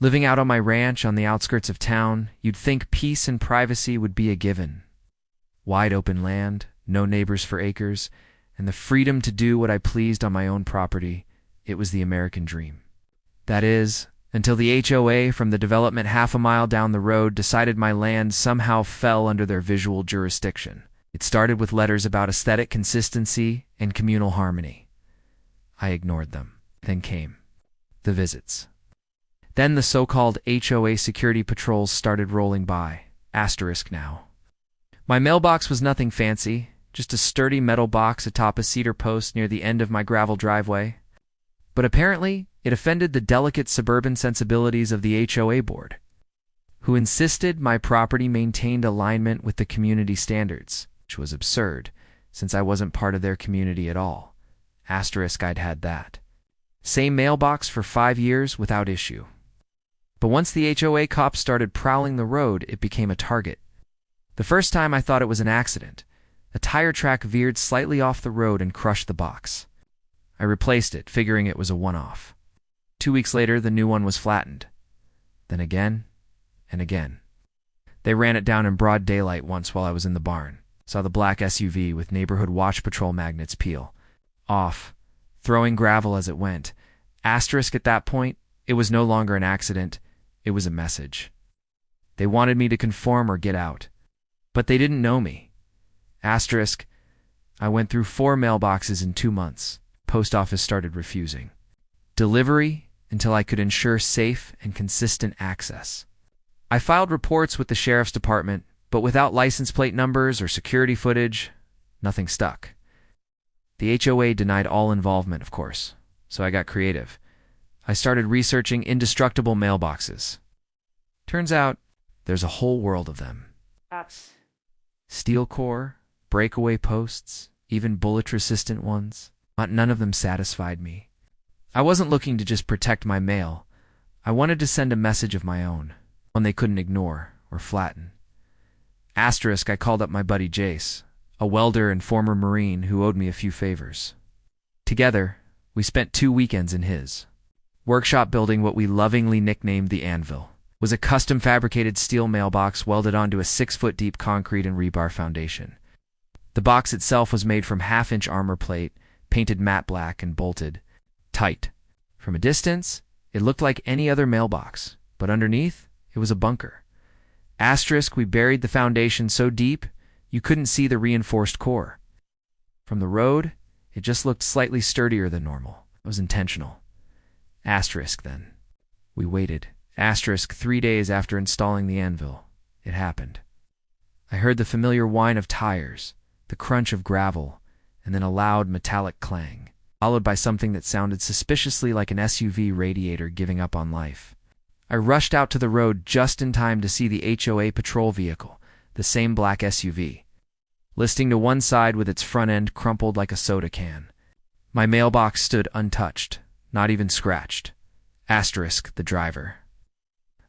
Living out on my ranch on the outskirts of town, you'd think peace and privacy would be a given. Wide open land, no neighbors for acres, and the freedom to do what I pleased on my own property. It was the American dream. That is, until the HOA from the development half a mile down the road decided my land somehow fell under their visual jurisdiction. It started with letters about aesthetic consistency and communal harmony. I ignored them. Then came the visits. Then the so-called HOA security patrols started rolling by. Asterisk now. My mailbox was nothing fancy, just a sturdy metal box atop a cedar post near the end of my gravel driveway. But apparently, it offended the delicate suburban sensibilities of the HOA board, who insisted my property maintained alignment with the community standards, which was absurd, since I wasn't part of their community at all. Asterisk I'd had that. Same mailbox for 5 years without issue. But once the HOA cops started prowling the road, it became a target. The first time I thought it was an accident. A tire track veered slightly off the road and crushed the box. I replaced it, figuring it was a one-off. 2 weeks later, the new one was flattened. Then again, and again. They ran it down in broad daylight once while I was in the barn. Saw the black SUV with neighborhood watch patrol magnets peel off, throwing gravel as it went. Asterisk at that point, it was no longer an accident. It was a message. They wanted me to conform or get out. But they didn't know me. Asterisk, I went through 4 mailboxes in 2 months. Post office started refusing delivery until I could ensure safe and consistent access. I filed reports with the sheriff's department, but without license plate numbers or security footage, nothing stuck. The HOA denied all involvement, of course, so I got creative. I started researching indestructible mailboxes. Turns out, there's a whole world of them. Steel core, breakaway posts, even bullet-resistant ones. None of them satisfied me. I wasn't looking to just protect my mail. I wanted to send a message of my own, one they couldn't ignore or flatten. Asterisk, I called up my buddy Jace, a welder and former Marine who owed me a few favors. Together, we spent 2 weekends in his workshop building what we lovingly nicknamed the Anvil. It was a custom fabricated steel mailbox welded onto a 6-foot deep concrete and rebar foundation. The box itself was made from 1/2-inch armor plate, painted matte black and bolted tight. From a distance, it looked like any other mailbox, but underneath, it was a bunker. Asterisk, we buried the foundation so deep, you couldn't see the reinforced core. From the road, it just looked slightly sturdier than normal. It was intentional. Asterisk then. We waited. Asterisk 3 days after installing the anvil. It happened. I heard the familiar whine of tires, the crunch of gravel, and then a loud metallic clang, followed by something that sounded suspiciously like an SUV radiator giving up on life. I rushed out to the road just in time to see the HOA patrol vehicle, the same black SUV, listing to one side with its front end crumpled like a soda can. My mailbox stood untouched, not even scratched. Asterisk, the driver.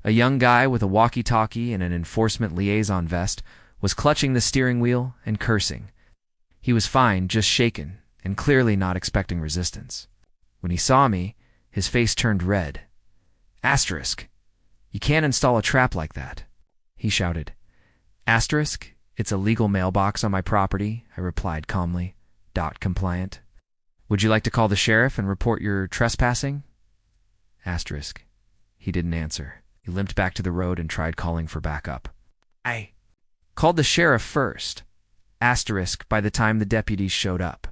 A young guy with a walkie-talkie and an enforcement liaison vest was clutching the steering wheel and cursing. He was fine, just shaken, and clearly not expecting resistance. When he saw me, his face turned red. Asterisk, you can't install a trap like that, he shouted. Asterisk, it's a legal mailbox on my property, I replied calmly. Compliant. Would you like to call the sheriff and report your trespassing? Asterisk. He didn't answer. He limped back to the road and tried calling for backup. I called the sheriff first. Asterisk, by the time the deputies showed up.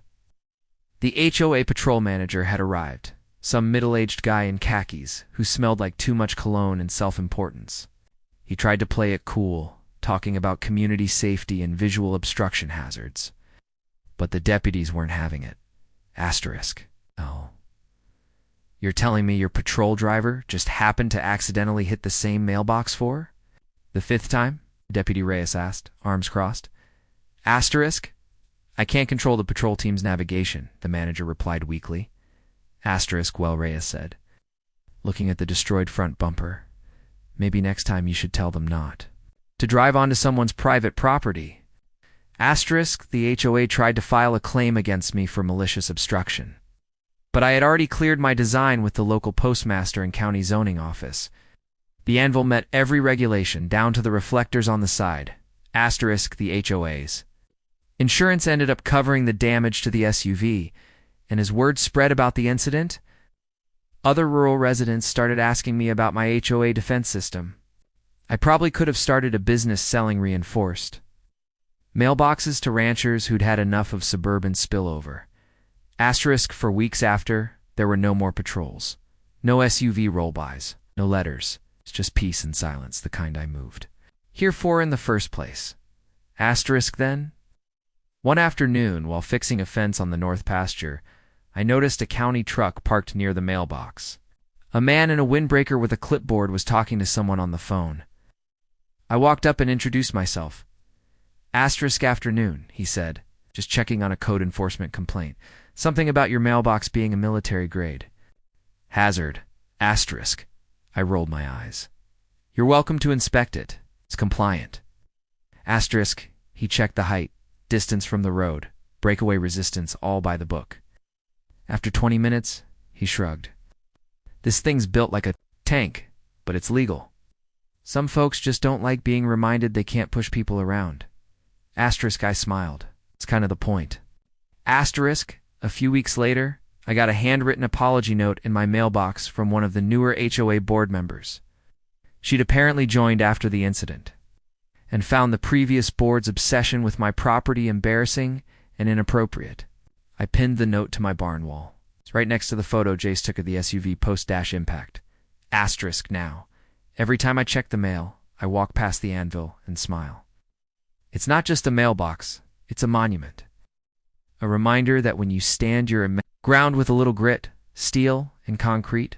The HOA patrol manager had arrived, some middle-aged guy in khakis who smelled like too much cologne and self-importance. He tried to play it cool, talking about community safety and visual obstruction hazards. But the deputies weren't having it. Asterisk. Oh. You're telling me your patrol driver just happened to accidentally hit the same mailbox for? The 5th time? Deputy Reyes asked, arms crossed. Asterisk. I can't control the patrol team's navigation, the manager replied weakly. Asterisk, well, Reyes said, looking at the destroyed front bumper. Maybe next time you should tell them not to drive onto someone's private property. Asterisk, the HOA tried to file a claim against me for malicious obstruction. But I had already cleared my design with the local postmaster and county zoning office. The anvil met every regulation, down to the reflectors on the side. Asterisk the HOAs. Insurance ended up covering the damage to the SUV, and as word spread about the incident, other rural residents started asking me about my HOA defense system. I probably could have started a business selling reinforced mailboxes to ranchers who'd had enough of suburban spillover. Asterisk for weeks after, there were no more patrols. No SUV roll-bys. No letters. It's just peace and silence, the kind I moved here for in the first place. Asterisk then? One afternoon, while fixing a fence on the north pasture, I noticed a county truck parked near the mailbox. A man in a windbreaker with a clipboard was talking to someone on the phone. I walked up and introduced myself. Asterisk afternoon, he said, just checking on a code enforcement complaint. Something about your mailbox being a military grade. Hazard. Asterisk. I rolled my eyes. You're welcome to inspect it. It's compliant. Asterisk. He checked the height, distance from the road, breakaway resistance, all by the book. After 20 minutes, he shrugged. This thing's built like a tank, but it's legal. Some folks just don't like being reminded they can't push people around. Asterisk. I smiled. It's kind of the point. Asterisk. A few weeks later, I got a handwritten apology note in my mailbox from one of the newer HOA board members. She'd apparently joined after the incident and found the previous board's obsession with my property embarrassing and inappropriate. I pinned the note to my barn wall. It's right next to the photo Jace took of the SUV post-impact. Asterisk now. Every time I check the mail, I walk past the anvil and smile. It's not just a mailbox, it's a monument. A reminder that when you stand your ground with a little grit, steel, and concrete,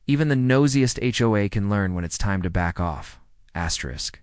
even the nosiest HOA can learn when it's time to back off. Asterisk.